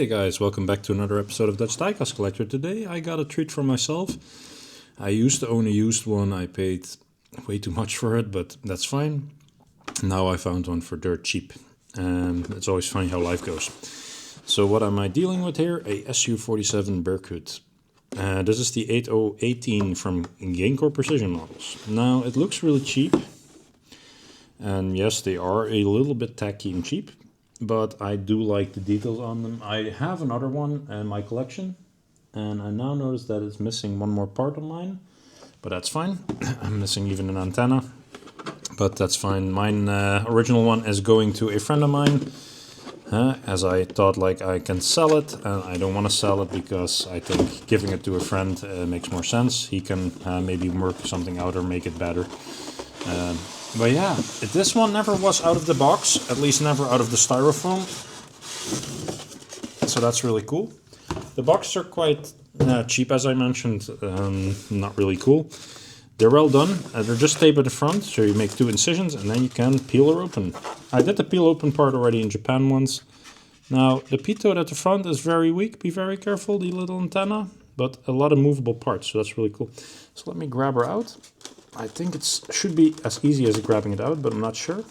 Hey guys, welcome back to another episode of Dutch Diecast Collector. Today I got a treat for myself. I used to own a used one. I paid way too much for it, but that's fine. Now I found one for dirt cheap. And it's always funny how life goes. So what am I dealing with here? A Su-47 Berkut. This is the 8018 from Gaincorp Precision Models. Now it looks really cheap. And yes, they are a little bit tacky and cheap. But I do like the details on them. I have another one in my collection, and I now notice that it's missing one more part of mine, but that's fine. I'm missing even an antenna, but that's fine. Mine original one is going to a friend of mine, as I thought like I can sell it, and I don't want to sell it because I think giving it to a friend makes more sense. He can maybe work something out or make it better. But yeah, this one never was out of the box, at least never out of the styrofoam. So that's really cool. The boxes are quite cheap, as I mentioned, not really cool. They're well done. They're just taped at the front, so you make 2 incisions and then you can peel or open. I did the peel open part already in Japan once. Now, the pitot at the front is very weak. Be very careful, the little antenna, but a lot of movable parts, so that's really cool. So let me grab her out. I think it should be as easy as grabbing it out, but I'm not sure.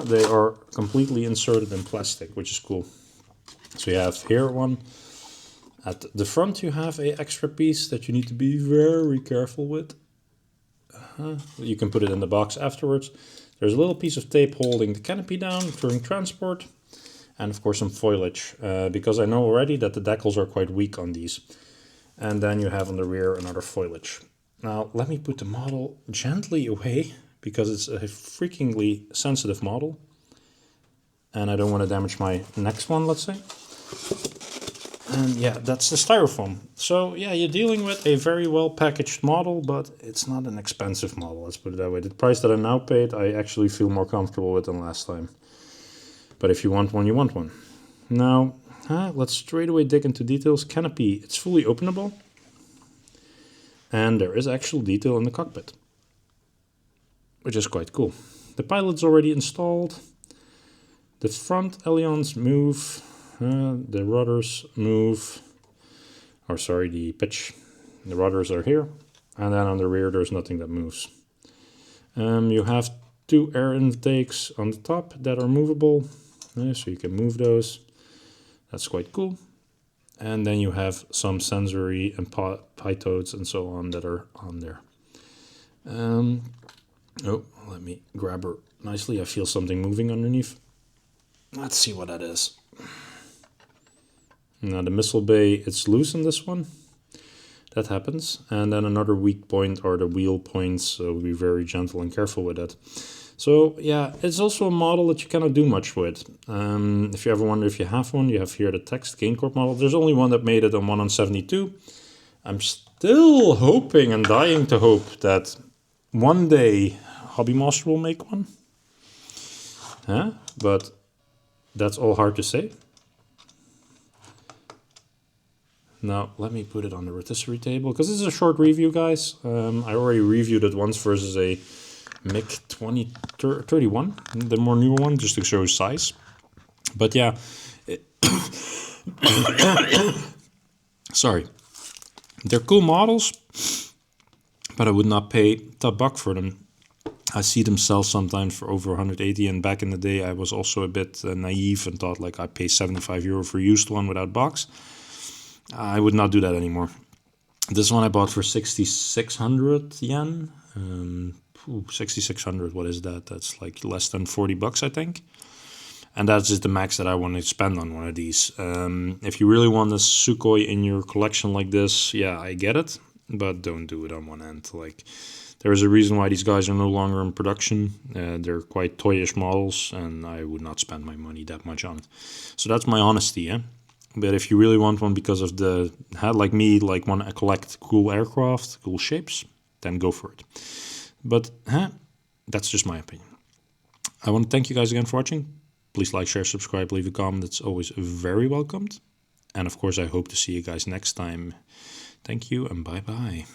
They are completely inserted in plastic, which is cool. So you have here one. At the front you have an extra piece that you need to be very careful with. You can put it in the box afterwards. There's a little piece of tape holding the canopy down during transport. And of course some foliage, because I know already that the decals are quite weak on these. And then you have on the rear another foliage. Now let me put the model gently away because it's a freakingly sensitive model. And I don't want to damage my next one, let's say. And yeah, that's the styrofoam. So yeah, you're dealing with a very well packaged model, but it's not an expensive model, let's put it that way. The price that I now paid, I actually feel more comfortable with than last time. But if you want one, you want one. Now, let's straight away dig into details. Canopy, it's fully openable. And there is actual detail in the cockpit, which is quite cool. The pilot's already installed. The front ailerons move. The rudders move. Or sorry, the pitch. The rudders are here. And then on the rear, there's nothing that moves. You have 2 air intakes on the top that are movable. So you can move those. That's quite cool. And then you have some sensory and pitots and so on that are on there. Oh, let me grab her nicely. I feel something moving underneath. Let's see what that is. Now the missile bay, it's loose in this one. That happens. And then another weak point are the wheel points. So be very gentle and careful with that. So yeah, it's also a model that you cannot do much with. If you ever wonder if you have one, you have here the text Gaincorp model. There's only one that made it on 1/72. I'm still hoping and dying to hope that one day Hobby Master will make one. But that's all hard to say. Now, let me put it on the rotisserie table, because this is a short review, guys. I already reviewed it once versus a MiG 2031, the more newer one, just to show size. But yeah, sorry, they're cool models, but I would not pay top buck for them. I see them sell sometimes for over 180, and back in the day I was also a bit naive and thought like I pay 75 euro for a used one without box. I would not do that anymore. This one I bought for 6,600 yen. 6,600, what is that? That's like less than 40 bucks, I think. And that's just the max that I want to spend on one of these. If you really want a Sukhoi in your collection like this, yeah, I get it. But don't do it on one end. Like, there is a reason why these guys are no longer in production. They're quite toyish models, and I would not spend my money that much on it. So that's my honesty, yeah? But if you really want one because of the, like me, like want to collect cool aircraft, cool shapes, then go for it. But that's just my opinion. I want to thank you guys again for watching. Please like, share, subscribe, leave a comment. It's always very welcomed. And of course, I hope to see you guys next time. Thank you and bye-bye.